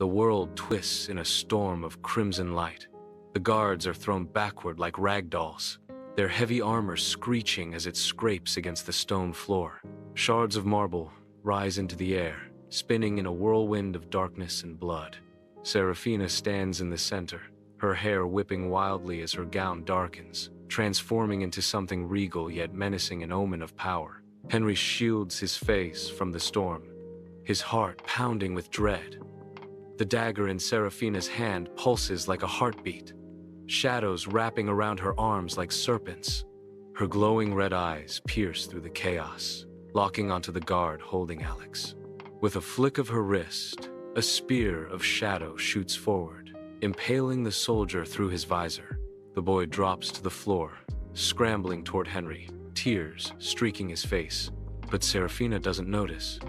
The world twists in a storm of crimson light. The guards are thrown backward like rag dolls, their heavy armor screeching as it scrapes against the stone floor. Shards of marble rise into the air, spinning in a whirlwind of darkness and blood. Seraphina stands in the center, her hair whipping wildly as her gown darkens, transforming into something regal yet menacing, an omen of power. Henry shields his face from the storm, his heart pounding with dread. The dagger in Seraphina's hand pulses like a heartbeat, shadows wrapping around her arms like serpents. Her glowing red eyes pierce through the chaos, locking onto the guard holding Alex. With a flick of her wrist, a spear of shadow shoots forward, impaling the soldier through his visor. The boy drops to the floor, scrambling toward Henry, tears streaking his face. But Seraphina doesn't notice.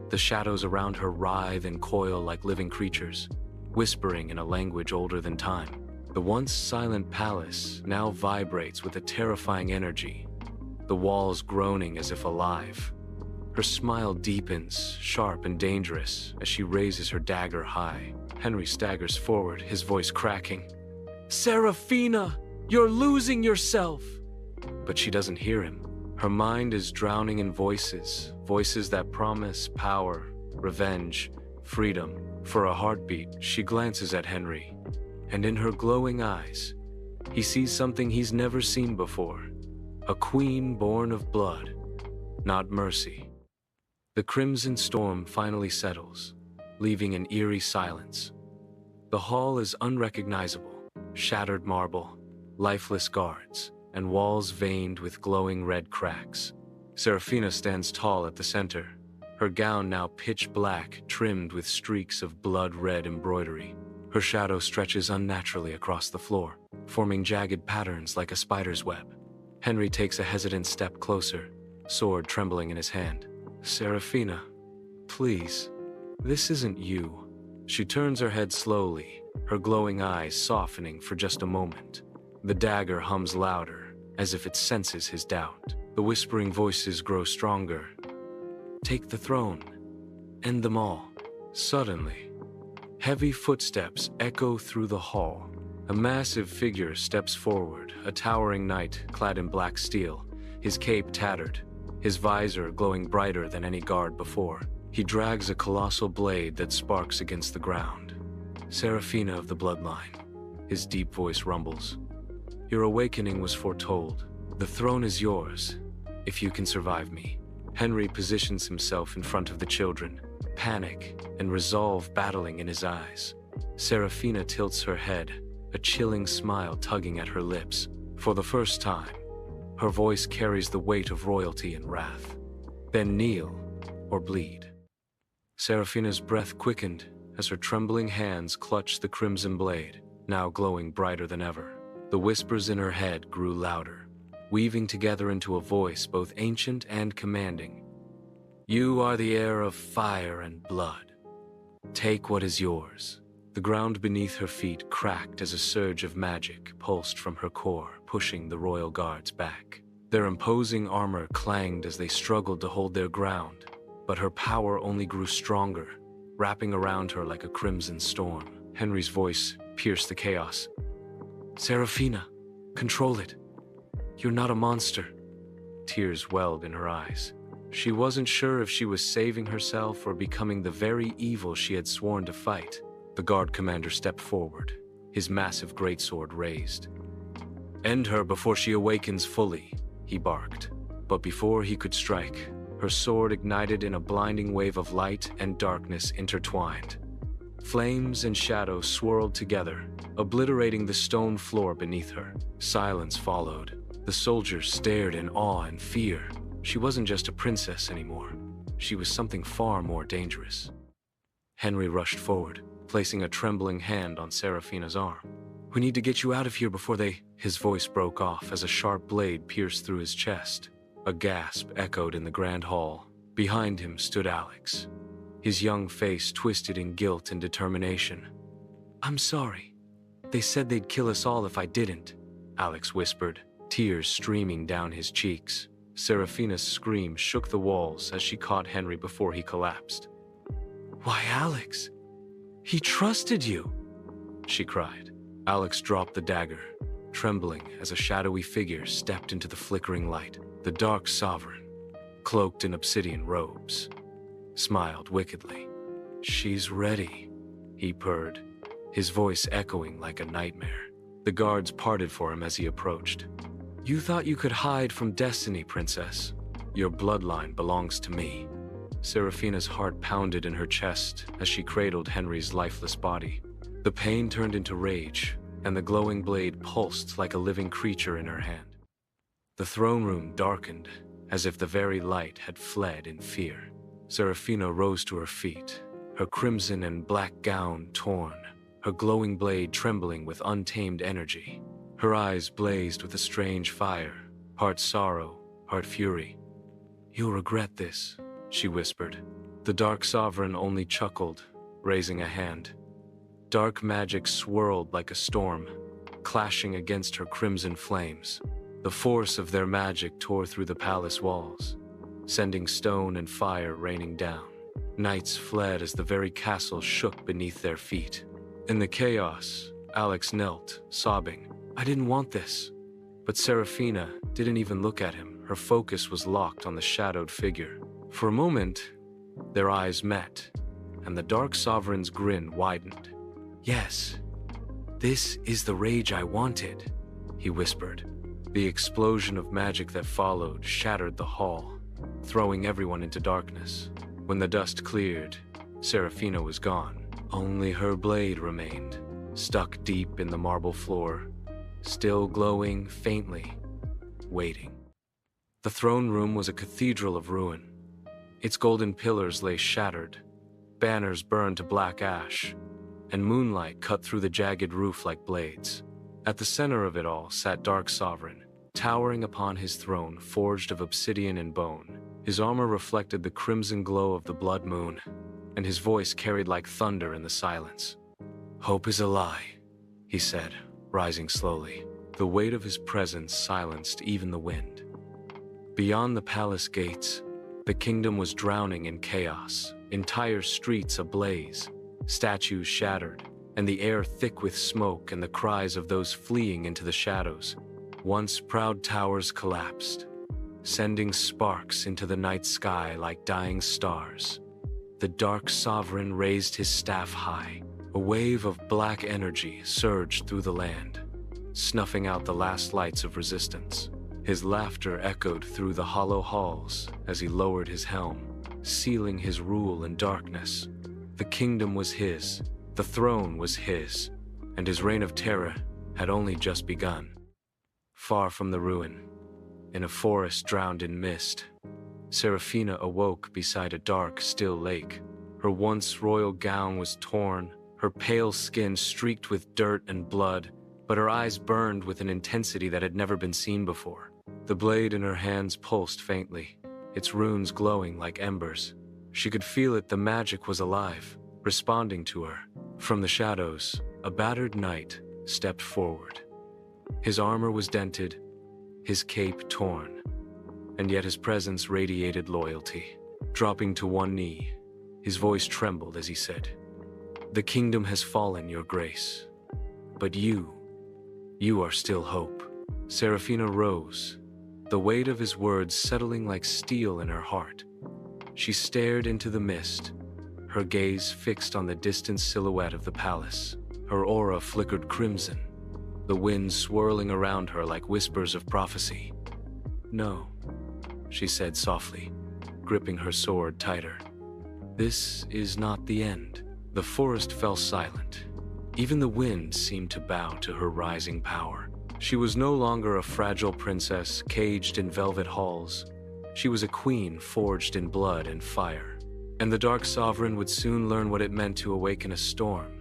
The shadows around her writhe and coil like living creatures, whispering in a language older than time. The once silent palace now vibrates with a terrifying energy, the walls groaning as if alive. Her smile deepens, sharp and dangerous, as she raises her dagger high. Henry staggers forward, his voice cracking. "Seraphina, you're losing yourself!" But she doesn't hear him. Her mind is drowning in voices, voices that promise power, revenge, freedom. For a heartbeat, she glances at Henry, and in her glowing eyes, he sees something he's never seen before. A queen born of blood, not mercy. The crimson storm finally settles, leaving an eerie silence. The hall is unrecognizable, shattered marble, lifeless guards, and walls veined with glowing red cracks. Seraphina stands tall at the center, her gown now pitch black, trimmed with streaks of blood-red embroidery. Her shadow stretches unnaturally across the floor, forming jagged patterns like a spider's web. Henry takes a hesitant step closer, sword trembling in his hand. "Seraphina, please, this isn't you." She turns her head slowly, her glowing eyes softening for just a moment. The dagger hums louder, as if it senses his doubt. The whispering voices grow stronger. "Take the throne. End them all." Suddenly, heavy footsteps echo through the hall. A massive figure steps forward, a towering knight clad in black steel, his cape tattered, his visor glowing brighter than any guard before. He drags a colossal blade that sparks against the ground. "Seraphina of the bloodline," his deep voice rumbles. "Your awakening was foretold. The throne is yours, if you can survive me." Henry positions himself in front of the children, panic and resolve battling in his eyes. Seraphina tilts her head, a chilling smile tugging at her lips. For the first time, her voice carries the weight of royalty and wrath. "Then kneel, or bleed." Seraphina's breath quickened as her trembling hands clutched the crimson blade, now glowing brighter than ever. The whispers in her head grew louder, weaving together into a voice both ancient and commanding. "You are the heir of fire and blood. Take what is yours." The ground beneath her feet cracked as a surge of magic pulsed from her core, pushing the royal guards back. Their imposing armor clanged as they struggled to hold their ground, but her power only grew stronger, wrapping around her like a crimson storm. Henry's voice pierced the chaos. "Seraphina, control it. You're not a monster." Tears welled in her eyes. She wasn't sure if she was saving herself or becoming the very evil she had sworn to fight. The guard commander stepped forward, his massive greatsword raised. "End her before she awakens fully," he barked. But before he could strike, her sword ignited in a blinding wave of light and darkness intertwined. Flames and shadows swirled together, obliterating the stone floor beneath her. Silence followed. The soldiers stared in awe and fear. She wasn't just a princess anymore. She was something far more dangerous. Henry rushed forward, placing a trembling hand on Seraphina's arm. "We need to get you out of here before they—" His voice broke off as a sharp blade pierced through his chest. A gasp echoed in the grand hall. Behind him stood Alex, his young face twisted in guilt and determination. "I'm sorry. They said they'd kill us all if I didn't," Alex whispered, tears streaming down his cheeks. Seraphina's scream shook the walls as she caught Henry before he collapsed. "Why, Alex? He trusted you, she cried. Alex dropped the dagger, trembling as a shadowy figure stepped into the flickering light. The Dark Sovereign, cloaked in obsidian robes, smiled wickedly. She's ready, he purred, his voice echoing like a nightmare. The guards parted for him as he approached. You thought you could hide from destiny, princess. Your bloodline belongs to me. Seraphina's heart pounded in her chest as she cradled Henry's lifeless body. The pain turned into rage, and the glowing blade pulsed like a living creature in her hand. The throne room darkened, as if the very light had fled in fear. Seraphina rose to her feet, her crimson and black gown torn, her glowing blade trembling with untamed energy. Her eyes blazed with a strange fire, part sorrow, part fury. You'll regret this, she whispered. The Dark Sovereign only chuckled, raising a hand. Dark magic swirled like a storm, clashing against her crimson flames. The force of their magic tore through the palace walls, sending stone and fire raining down. Knights fled as the very castle shook beneath their feet. In the chaos, Alex knelt, sobbing. I didn't want this. But Seraphina didn't even look at him. Her focus was locked on the shadowed figure. For a moment, their eyes met, and the Dark Sovereign's grin widened. Yes, this is the rage I wanted, he whispered. The explosion of magic that followed shattered the hall, throwing everyone into darkness. When the dust cleared, Seraphina was gone. Only her blade remained, stuck deep in the marble floor, still glowing faintly, waiting. The throne room was a cathedral of ruin. Its golden pillars lay shattered, banners burned to black ash, and moonlight cut through the jagged roof like blades. At the center of it all sat Dark Sovereign, towering upon his throne forged of obsidian and bone. His armor reflected the crimson glow of the blood moon, and his voice carried like thunder in the silence. Hope is a lie, he said, rising slowly. The weight of his presence silenced even the wind. Beyond the palace gates, the kingdom was drowning in chaos, entire streets ablaze, statues shattered, and the air thick with smoke and the cries of those fleeing into the shadows. Once proud towers collapsed, sending sparks into the night sky like dying stars. The Dark Sovereign raised his staff high. A wave of black energy surged through the land, snuffing out the last lights of resistance. His laughter echoed through the hollow halls as he lowered his helm, sealing his rule in darkness. The kingdom was his, the throne was his, and his reign of terror had only just begun. Far from the ruin, in a forest drowned in mist, Seraphina awoke beside a dark, still lake. Her once royal gown was torn, her pale skin streaked with dirt and blood, but her eyes burned with an intensity that had never been seen before. The blade in her hands pulsed faintly, its runes glowing like embers. She could feel it, the magic was alive, responding to her. From the shadows, a battered knight stepped forward. His armor was dented, his cape torn, and yet his presence radiated loyalty. Dropping to one knee, his voice trembled as he said, "The kingdom has fallen, your grace, but you are still hope." Seraphina rose, the weight of his words settling like steel in her heart. She stared into the mist, her gaze fixed on the distant silhouette of the palace. Her aura flickered crimson, the wind swirling around her like whispers of prophecy. "No," she said softly, gripping her sword tighter. "This is not the end." The forest fell silent. Even the wind seemed to bow to her rising power. She was no longer a fragile princess caged in velvet halls. She was a queen forged in blood and fire. And the Dark Sovereign would soon learn what it meant to awaken a storm.